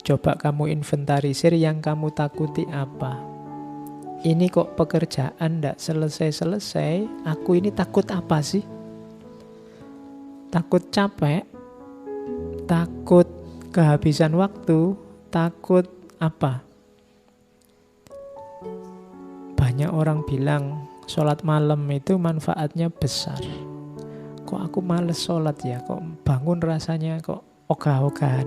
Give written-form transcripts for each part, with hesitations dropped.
Coba kamu inventarisir yang kamu takuti apa. Ini kok pekerjaan ndak selesai-selesai, aku ini takut apa sih? Takut capek? Takut kehabisan waktu? Takut apa? Banyak orang bilang sholat malam itu manfaatnya besar. Kok aku males sholat ya? Kok bangun rasanya kok ogah-ogahan?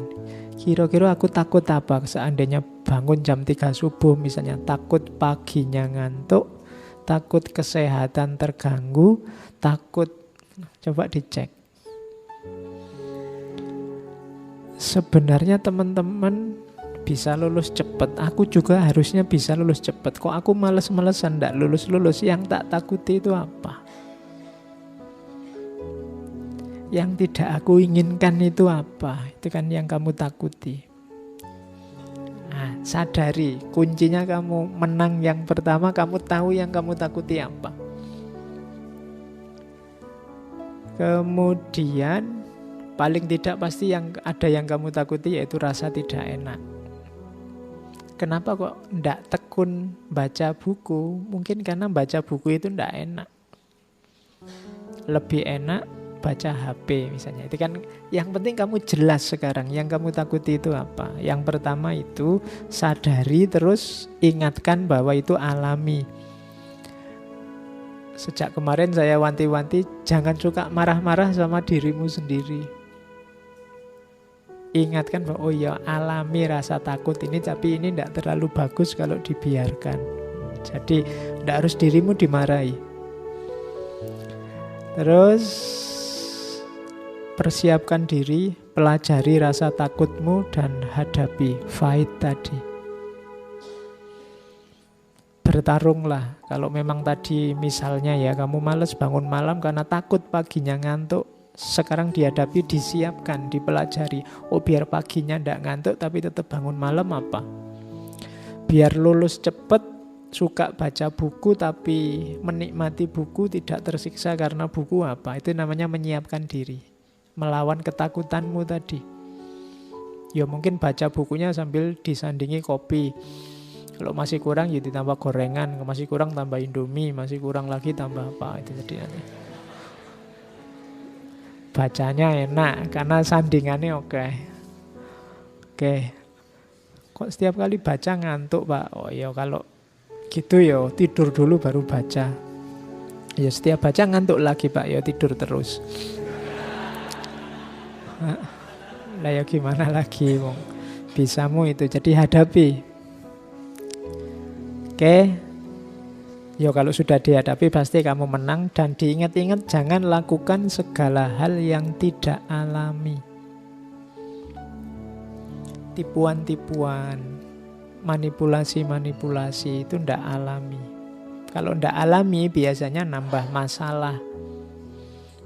Kira-kira aku takut apa seandainya bangun jam 3 subuh misalnya? Takut paginya ngantuk, takut kesehatan terganggu, takut... Coba dicek. Sebenarnya teman-teman bisa lulus cepat. Aku juga harusnya bisa lulus cepat. Kok aku males-malesan ndak lulus-lulus? Yang tak takuti itu apa? Yang tidak aku inginkan itu apa? Itu kan yang kamu takuti. Nah, sadari, kuncinya kamu menang yang pertama, kamu tahu yang kamu takuti apa. Kemudian, paling tidak pasti yang ada yang kamu takuti yaitu rasa tidak enak. Kenapa kok ndak tekun baca buku? Mungkin karena baca buku itu ndak enak. Lebih enak baca HP misalnya. Itu kan yang penting kamu jelas sekarang yang kamu takuti itu apa. Yang pertama itu sadari, terus ingatkan bahwa itu alami. Sejak kemarin saya wanti-wanti jangan suka marah-marah sama dirimu sendiri. Ingatkan bahwa oh ya alami rasa takut ini, tapi ini tidak terlalu bagus kalau dibiarkan. Jadi tidak harus dirimu dimarahi. Terus persiapkan diri, pelajari rasa takutmu dan hadapi, fight tadi. Bertarunglah. Kalau memang tadi misalnya ya kamu males bangun malam karena takut paginya ngantuk, sekarang dihadapi, disiapkan, dipelajari. Oh biar paginya ndak ngantuk tapi tetap bangun malam apa? Biar lulus cepet, suka baca buku tapi menikmati buku, tidak tersiksa karena buku apa? Itu namanya menyiapkan diri. Melawan ketakutanmu tadi. Ya mungkin baca bukunya sambil disandingi kopi. Kalau masih kurang ya ditambah gorengan, masih kurang tambah Indomie, masih kurang lagi tambah apa itu tadi nanti. Bacanya enak karena sandingannya oke. Oke. Kok setiap kali baca ngantuk, Pak? Oh ya kalau gitu ya tidur dulu baru baca. Ya setiap baca ngantuk lagi, Pak, ya tidur terus. Lah ya gimana lagi, wong bisamu itu. Jadi hadapi. Oke. Ya kalau sudah dihadapi pasti kamu menang. Dan diingat-ingat jangan lakukan segala hal yang tidak alami. Tipuan-tipuan, manipulasi-manipulasi itu tidak alami. Kalau tidak alami biasanya nambah masalah.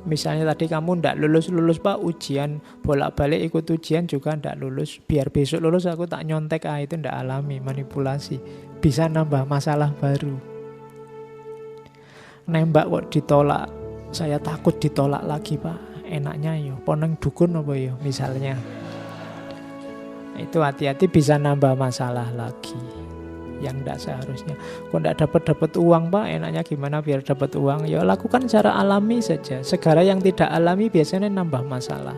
Misalnya tadi kamu ndak lulus-lulus, Pak, ujian bolak-balik ikut ujian juga ndak lulus. Biar besok lulus aku tak nyontek, itu ndak alami, manipulasi. Bisa nambah masalah baru. Nembak kok ditolak, saya takut ditolak lagi, Pak. Enaknya yo poneng dukun apa yo misalnya. Itu hati-hati bisa nambah masalah lagi. Yang tidak seharusnya. Kok tidak dapat uang, Pak, enaknya gimana biar dapat uang? Ya lakukan secara alami saja. Segala yang tidak alami biasanya nambah masalah.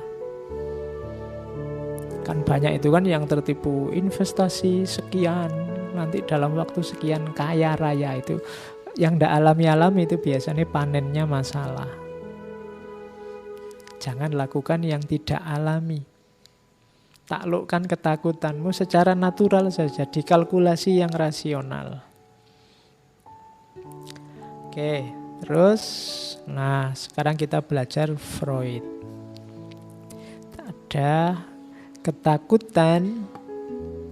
Kan banyak itu kan yang tertipu investasi sekian, nanti dalam waktu sekian kaya raya. Itu yang tidak alami-alami itu biasanya panennya masalah. Jangan lakukan yang tidak alami. Taklukkan ketakutanmu secara natural saja, dikalkulasi yang rasional. Oke, terus nah sekarang kita belajar Freud. Ada ketakutan,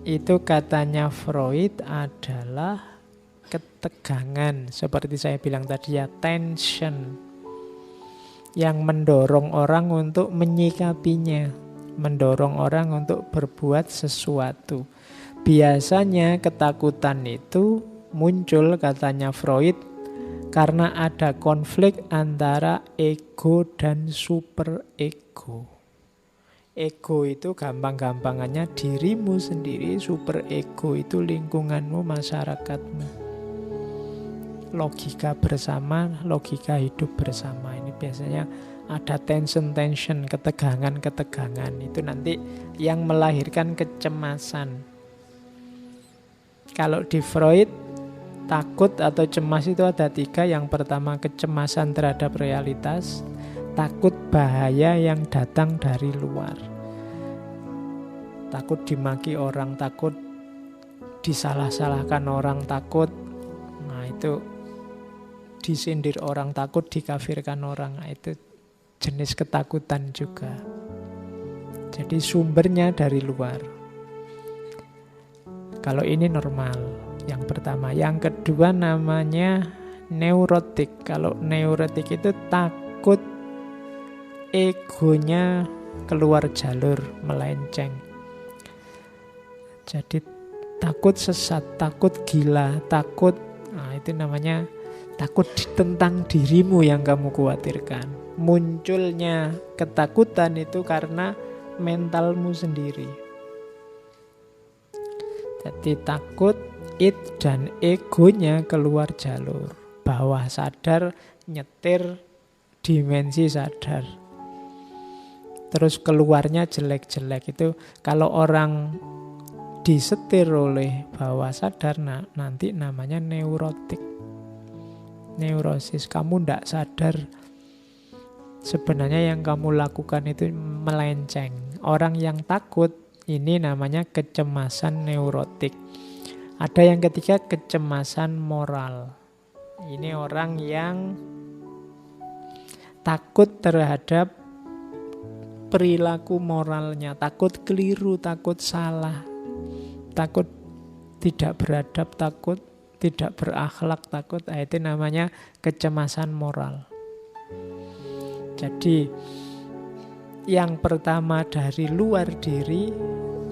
itu katanya Freud adalah ketegangan, seperti saya bilang tadi ya, tension yang mendorong orang untuk menyikapinya, mendorong orang untuk berbuat sesuatu. Biasanya ketakutan itu muncul, katanya Freud, karena ada konflik antara ego dan superego. Ego itu gampang-gampangannya dirimu sendiri, super ego itu lingkunganmu, masyarakatmu. Logika bersama, logika hidup bersama. Ini biasanya ada tension-tension, ketegangan-ketegangan. Itu nanti yang melahirkan kecemasan. Kalau di Freud, takut atau cemas itu ada 3. Yang pertama kecemasan terhadap realitas, takut bahaya yang datang dari luar. Takut dimaki orang, takut disalah-salahkan orang, takut itu disindir orang, takut dikafirkan orang. Itu jenis ketakutan juga. Jadi sumbernya dari luar. Kalau ini normal, yang pertama. Yang kedua namanya neurotik. Kalau neurotik itu takut egonya keluar jalur, melenceng. Jadi takut sesat, takut gila, takut, itu namanya takut tentang dirimu yang kamu khawatirkan. Munculnya ketakutan itu karena mentalmu sendiri. Jadi takut id dan egonya keluar jalur. Bawah sadar nyetir dimensi sadar. Terus keluarnya jelek-jelek. Itu kalau orang disetir oleh bawah sadar, nanti namanya neurotik. Neurosis, kamu tidak sadar sebenarnya yang kamu lakukan itu melenceng. Orang yang takut ini namanya kecemasan neurotik. Ada yang ketiga kecemasan moral. Ini orang yang takut terhadap perilaku moralnya, takut keliru, takut salah, takut tidak beradab, takut tidak berakhlak, takut. Itu namanya kecemasan moral. Jadi yang pertama dari luar diri,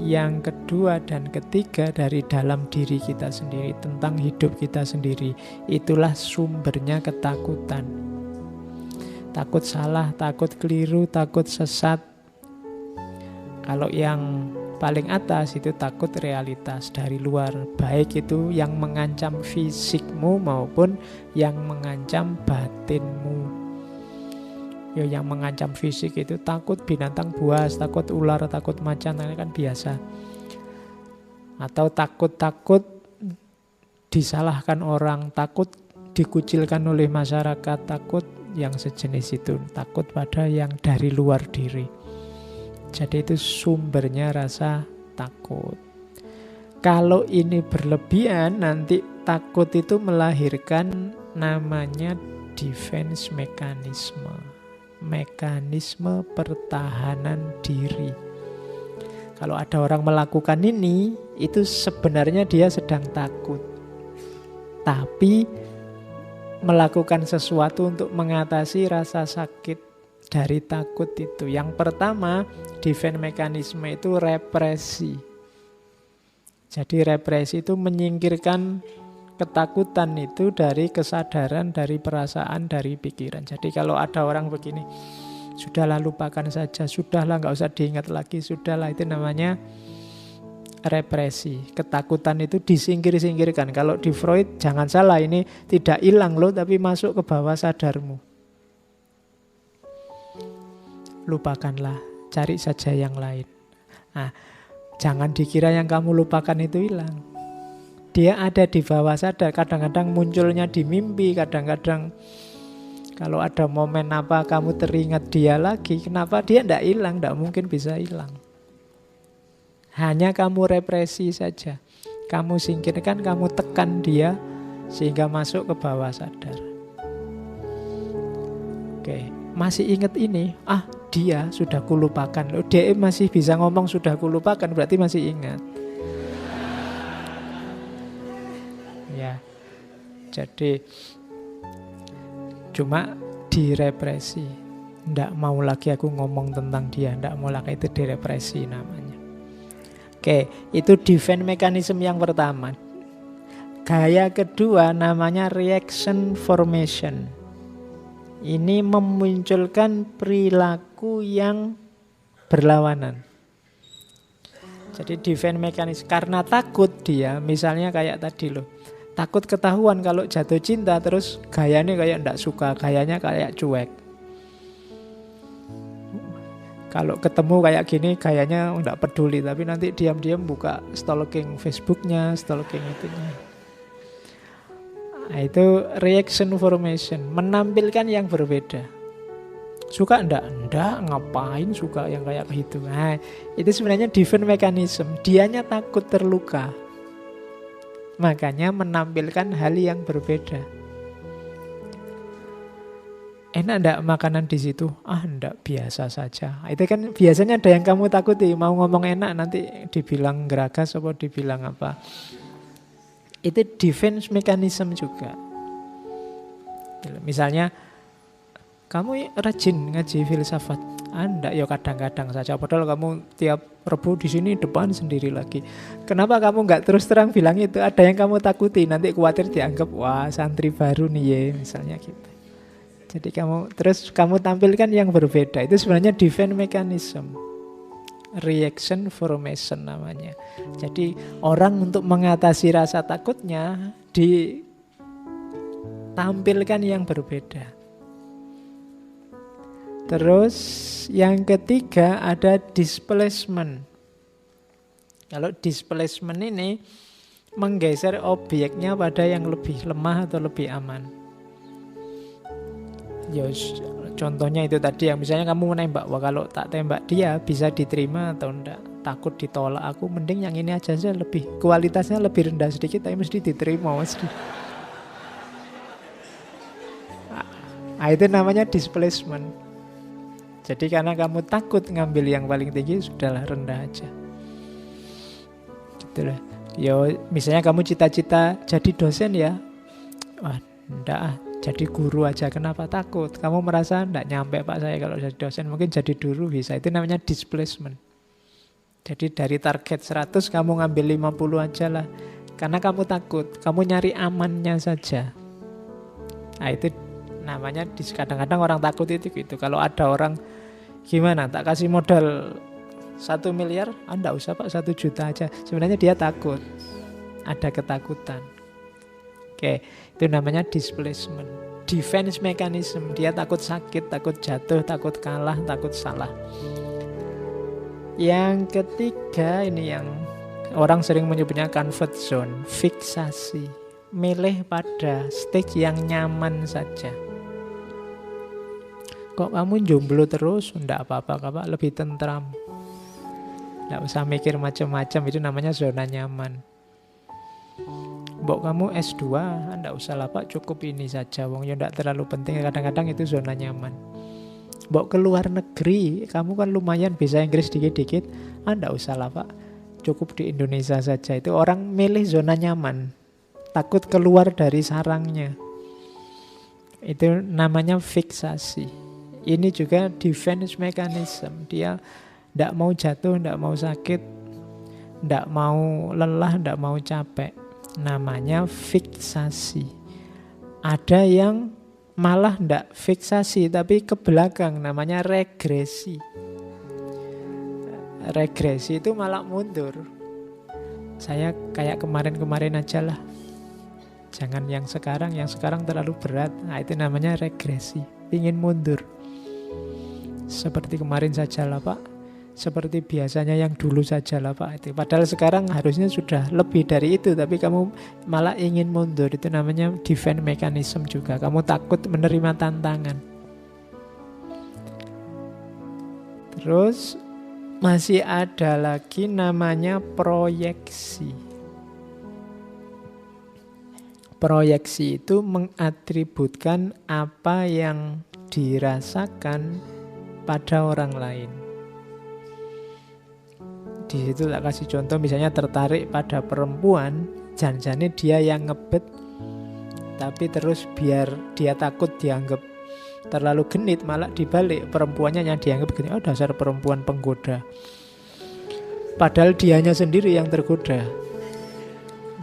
yang kedua dan ketiga dari dalam diri kita sendiri, tentang hidup kita sendiri. Itulah sumbernya ketakutan. Takut salah, takut keliru, takut sesat. Kalau yang paling atas itu takut realitas dari luar, baik itu yang mengancam fisikmu maupun yang mengancam batinmu. Yang mengancam fisik itu takut binatang buas, takut ular, takut macan, ini kan biasa. Atau takut disalahkan orang, takut dikucilkan oleh masyarakat, takut yang sejenis itu, takut pada yang dari luar diri. Jadi itu sumbernya rasa takut. Kalau ini berlebihan, nanti takut itu melahirkan namanya defense mechanism. Mekanisme pertahanan diri. Kalau ada orang melakukan ini, itu sebenarnya dia sedang takut. Tapi melakukan sesuatu untuk mengatasi rasa sakit dari takut itu. Yang pertama, defense mekanisme itu represi. Jadi represi itu menyingkirkan ketakutan itu dari kesadaran, dari perasaan, dari pikiran. Jadi kalau ada orang begini, sudahlah lupakan saja, sudahlah nggak usah diingat lagi, sudahlah, itu namanya represi. Ketakutan itu disingkir-singkirkan. Kalau di Freud, jangan salah, ini tidak hilang loh, tapi masuk ke bawah sadarmu. Lupakanlah, cari saja yang lain. Nah, jangan dikira yang kamu lupakan itu hilang. Dia ada di bawah sadar, kadang-kadang munculnya di mimpi, kadang-kadang kalau ada momen apa kamu teringat dia lagi. Kenapa dia tidak hilang? Tidak mungkin bisa hilang. Hanya kamu represi saja. Kamu singkirkan, kamu tekan dia sehingga masuk ke bawah sadar. Oke, masih ingat ini? Dia sudah kulupakan. Dia masih bisa ngomong sudah kulupakan, berarti masih ingat. Ya, jadi cuma direpresi. Nggak mau lagi aku ngomong tentang dia, nggak mau lagi, itu direpresi namanya. Oke, itu defense mechanism yang pertama. Gaya kedua namanya reaction formation. Ini memunculkan perilaku yang berlawanan. Jadi defense mechanism, karena takut dia, misalnya kayak tadi loh, takut ketahuan kalau jatuh cinta, terus gayanya kayak ndak suka, gayanya kayak cuek. Kalau ketemu kayak gini, gayanya ndak peduli, tapi nanti diam-diam buka stalking Facebooknya, stalking itunya. Nah, itu reaction formation, menampilkan yang berbeda. Suka enggak? Enggak, ngapain suka yang kayak gitu. Nah, itu sebenarnya defense mechanism. Dianya takut terluka. Makanya menampilkan hal yang berbeda. Enak enggak makanan di situ? Ah, enggak, biasa saja. Itu kan biasanya ada yang kamu takuti. Mau ngomong enak nanti dibilang geragas atau dibilang apa. Itu defense mechanism juga. Misalnya, kamu rajin ngaji filsafat. Anda ya kadang-kadang saja. Padahal kamu tiap Rebu di sini depan sendiri lagi. Kenapa kamu nggak terus terang bilang itu? Ada yang kamu takuti. Nanti khawatir dianggap wah santri baru nih ya, misalnya gitu. Jadi kamu tampilkan yang berbeda. Itu sebenarnya defense mechanism. Reaction formation namanya. Jadi orang untuk mengatasi rasa takutnya ditampilkan yang berbeda. Terus yang ketiga ada displacement. Kalau displacement ini menggeser objeknya pada yang lebih lemah atau lebih aman. Contohnya itu tadi yang misalnya kamu menembak, wah kalau tak tembak dia bisa diterima atau enggak. Takut ditolak, aku mending yang ini aja lebih kualitasnya lebih rendah sedikit tapi mesti diterima mesti. Nah, itu namanya displacement. Jadi karena kamu takut ngambil yang paling tinggi, sudahlah rendah aja. Gitu lah. Misalnya kamu cita-cita jadi dosen ya. Wah, enggak jadi guru aja. Kenapa takut? Kamu merasa enggak nyampe Pak saya kalau jadi dosen, mungkin jadi guru bisa. Itu namanya displacement. Jadi dari target 100 kamu ngambil 50 aja lah. Karena kamu takut, kamu nyari amannya saja. Nah, itu namanya kadang-kadang orang takut itu gitu. Kalau ada orang gimana, tak kasih modal 1 miliar, enggak usah Pak 1 juta aja. Sebenarnya dia takut, ada ketakutan. Oke, itu namanya displacement. Defense mechanism, dia takut sakit, takut jatuh, takut kalah, takut salah. Yang ketiga ini yang orang sering menyebutnya comfort zone, fiksasi. Milih pada stage yang nyaman saja. Kok kamu jomblo terus? Enggak apa-apa, Pak, lebih tentram. Enggak usah mikir macam-macam, itu namanya zona nyaman. Mbok kamu S2, enggak usah lah Pak, cukup ini saja. Wong ya enggak terlalu penting, kadang-kadang itu zona nyaman. Mbok keluar negeri, kamu kan lumayan bisa Inggris dikit-dikit, enggak usah lah Pak, cukup di Indonesia saja. Itu orang milih zona nyaman, takut keluar dari sarangnya. Itu namanya fiksasi. Ini juga defense mechanism. Dia tidak mau jatuh, tidak mau sakit, tidak mau lelah, tidak mau capek. Namanya fiksasi. Ada yang malah tidak fiksasi, tapi ke belakang, namanya regresi. Regresi itu malah mundur. Saya kayak kemarin-kemarin aja lah. Jangan yang sekarang terlalu berat. Nah, itu namanya regresi. Ingin mundur. Seperti kemarin saja lah Pak, seperti biasanya yang dulu saja lah Pak. Itu padahal sekarang harusnya sudah lebih dari itu, tapi kamu malah ingin mundur. Itu namanya defense mechanism juga. Kamu takut menerima tantangan. Terus masih ada lagi namanya proyeksi. Proyeksi itu mengatributkan apa yang dirasakan pada orang lain. Di situ tak kasih contoh, misalnya tertarik pada perempuan, jangan-jangan dia yang ngebet, tapi terus biar dia takut dianggap terlalu genit, malah dibalik, perempuannya yang dianggap genit. Oh, dasar perempuan penggoda. Padahal dianya sendiri yang tergoda.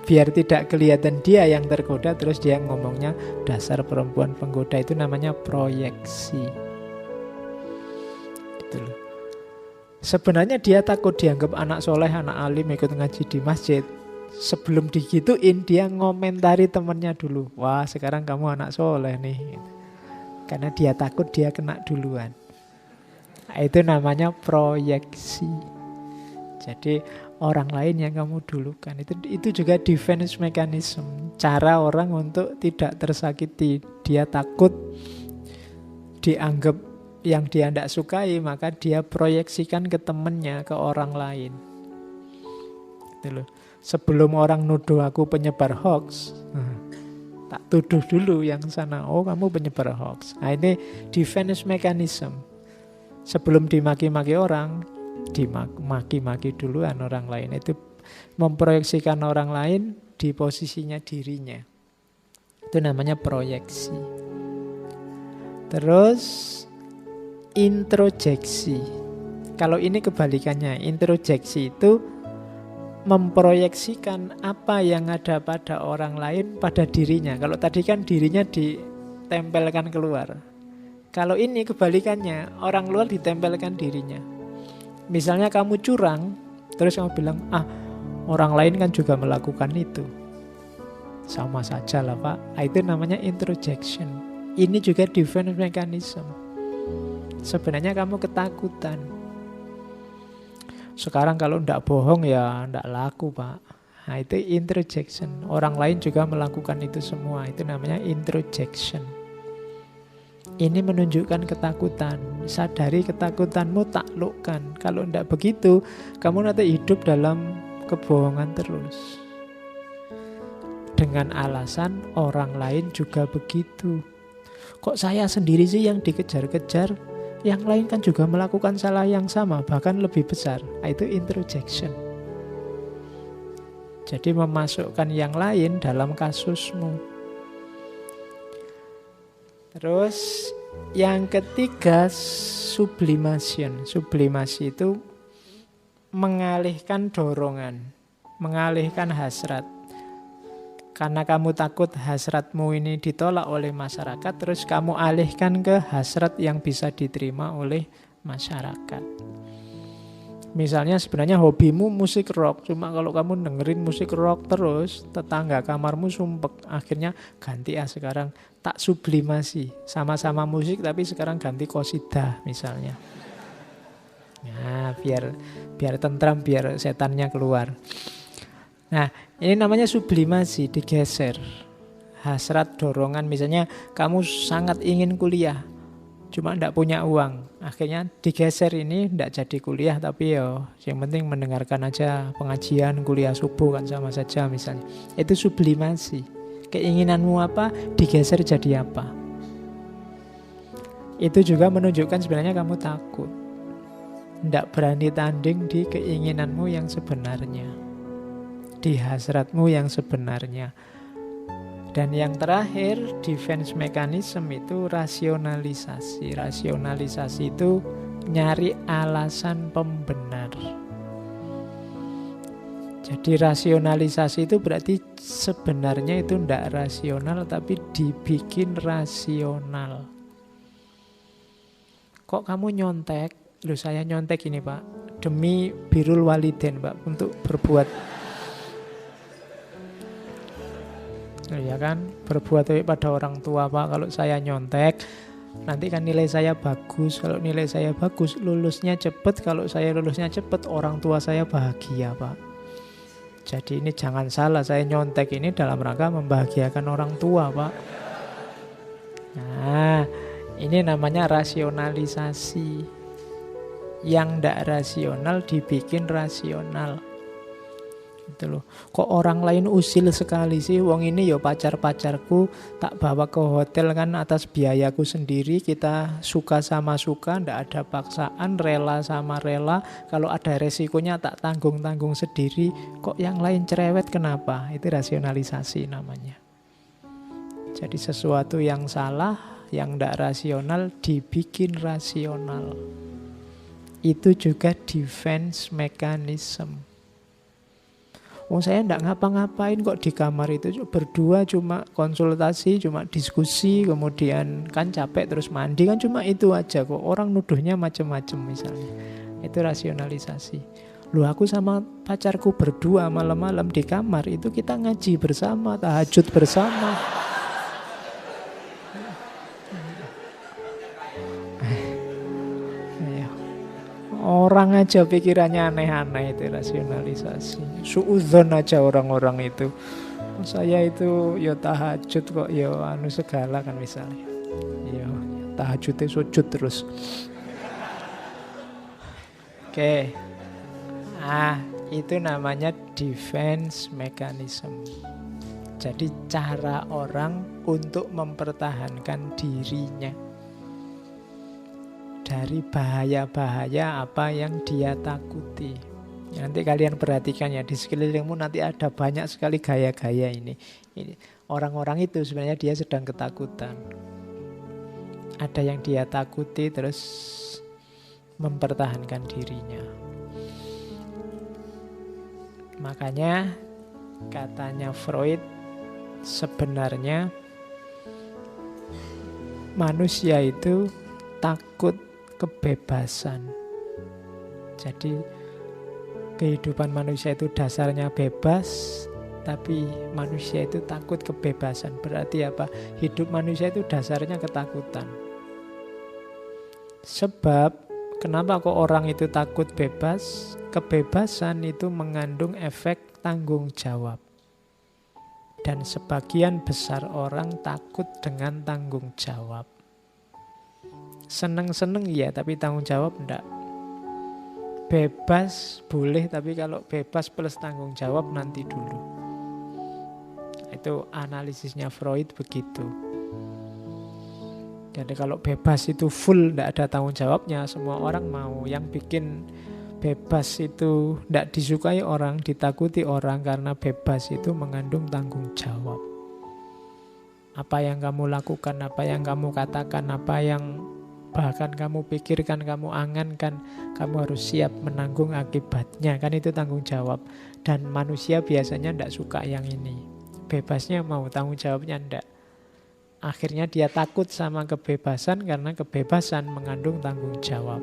Biar tidak kelihatan dia yang tergoda, terus dia ngomongnya dasar perempuan penggoda. Itu namanya proyeksi. Sebenarnya dia takut dianggap anak soleh, anak alim, ikut ngaji di masjid. Sebelum digituin, dia ngomentari temennya dulu. Wah, sekarang kamu anak soleh nih. Karena dia takut dia kena duluan. Nah, itu namanya proyeksi. Jadi orang lain yang kamu dulukan. Itu juga defense mechanism. Cara orang untuk tidak tersakiti. Dia takut dianggap yang dia tidak sukai, maka dia proyeksikan ke temennya, ke orang lain. Gitu loh. Sebelum orang nuduh aku penyebar hoax, tak tuduh dulu yang sana, oh kamu penyebar hoax. Nah ini defense mechanism. Sebelum dimaki-maki orang, dimaki-maki duluan orang lain. Itu memproyeksikan orang lain di posisinya dirinya. Itu namanya proyeksi. Terus introjeksi. Kalau ini kebalikannya, introjeksi itu memproyeksikan apa yang ada pada orang lain pada dirinya. Kalau tadi kan dirinya ditempelkan keluar. Kalau ini kebalikannya, orang luar ditempelkan dirinya. Misalnya kamu curang, terus kamu bilang, orang lain kan juga melakukan itu. Sama saja lah Pak. Itu namanya introjection. Ini juga defense mechanism. Sebenarnya kamu ketakutan. Sekarang kalau tidak bohong ya tidak laku Pak. Nah itu introjection. Orang lain juga melakukan itu semua. Itu namanya introjection. Ini menunjukkan ketakutan. Sadari ketakutanmu, taklukkan. Kalau tidak begitu, kamu nanti hidup dalam kebohongan terus. Dengan alasan orang lain juga begitu. Kok saya sendiri sih yang dikejar-kejar? Yang lain kan juga melakukan salah yang sama, bahkan lebih besar. Itu introjection. Jadi memasukkan yang lain dalam kasusmu. Terus yang ketiga, sublimation. Sublimasi itu mengalihkan dorongan, mengalihkan hasrat. Karena kamu takut hasratmu ini ditolak oleh masyarakat, terus kamu alihkan ke hasrat yang bisa diterima oleh masyarakat. Misalnya sebenarnya hobimu musik rock, cuma kalau kamu dengerin musik rock terus, tetangga kamarmu sumpek. Akhirnya ganti sekarang tak sublimasi. Sama-sama musik tapi sekarang ganti qasidah misalnya. Nah, biar tentram, biar setannya keluar. Nah, ini namanya sublimasi, digeser. Hasrat, dorongan, misalnya kamu sangat ingin kuliah, cuma tidak punya uang. Akhirnya digeser ini, tidak jadi kuliah, tapi yang penting mendengarkan aja pengajian, kuliah subuh kan sama saja misalnya. Itu sublimasi. Keinginanmu apa, digeser jadi apa. Itu juga menunjukkan sebenarnya kamu takut. Tidak berani tanding di keinginanmu yang sebenarnya. Di hasratmu yang sebenarnya. Dan yang terakhir, defense mechanism itu rasionalisasi. Rasionalisasi itu nyari alasan pembenar. Jadi rasionalisasi itu berarti sebenarnya itu tidak rasional, tapi dibikin rasional. Kok kamu nyontek? Loh, saya nyontek ini Pak, demi birrul walidain Pak, untuk berbuat ya kan, berbuat baik pada orang tua Pak. Kalau saya nyontek, nanti kan nilai saya bagus. Kalau nilai saya bagus, lulusnya cepet. Kalau saya lulusnya cepet, orang tua saya bahagia Pak. Jadi ini jangan salah, saya nyontek ini dalam rangka membahagiakan orang tua Pak. Nah, ini namanya rasionalisasi. Yang tidak rasional dibikin rasional. Gitu loh. Kok orang lain usil sekali sih? Wong ini ya pacar-pacarku, tak bawa ke hotel kan atas biayaku sendiri. Kita suka sama suka, ndak ada paksaan, rela sama rela. Kalau ada resikonya tak tanggung-tanggung sendiri. Kok yang lain cerewet, kenapa? Itu rasionalisasi namanya. Jadi sesuatu yang salah, yang ndak rasional dibikin rasional. Itu juga defense mechanism. Saya enggak ngapa-ngapain kok di kamar itu, berdua cuma konsultasi, cuma diskusi, kemudian kan capek terus mandi, kan cuma itu aja kok. Orang nuduhnya macam-macam misalnya. Itu rasionalisasi. Loh, aku sama pacarku berdua malam-malam di kamar, itu kita ngaji bersama, tahajud bersama. Orang aja pikirannya aneh-aneh, itu rasionalisasi. Suudzon aja orang-orang itu. Saya itu ya tahajud kok, ya anu segala kan misalnya. Ya tahajudnya sujud terus. Oke. Itu namanya defense mechanism. Jadi cara orang untuk mempertahankan dirinya dari bahaya-bahaya apa yang dia takuti. Nanti kalian perhatikan ya, di sekelilingmu nanti ada banyak sekali gaya-gaya ini. Orang-orang itu sebenarnya dia sedang ketakutan. Ada yang dia takuti terus mempertahankan dirinya. Makanya katanya Freud, sebenarnya manusia itu takut kebebasan. Jadi kehidupan manusia itu dasarnya bebas, tapi manusia itu takut kebebasan. Berarti apa? Hidup manusia itu dasarnya ketakutan. Sebab kenapa kok orang itu takut bebas? Kebebasan itu mengandung efek tanggung jawab. Dan sebagian besar orang takut dengan tanggung jawab. Seneng-seneng ya, tapi tanggung jawab enggak. Bebas boleh, tapi kalau bebas plus tanggung jawab nanti dulu. Itu analisisnya Freud begitu. Jadi kalau bebas itu full, enggak ada tanggung jawabnya, semua orang mau. Yang bikin bebas itu tidak disukai orang, ditakuti orang, karena bebas itu mengandung tanggung jawab. Apa yang kamu lakukan, apa yang kamu katakan, apa yang bahkan kamu pikirkan, kamu angankan, kamu harus siap menanggung akibatnya. Kan itu tanggung jawab. Dan manusia biasanya tidak suka yang ini. Bebasnya mau, tanggung jawabnya tidak. Akhirnya dia takut sama kebebasan karena kebebasan mengandung tanggung jawab.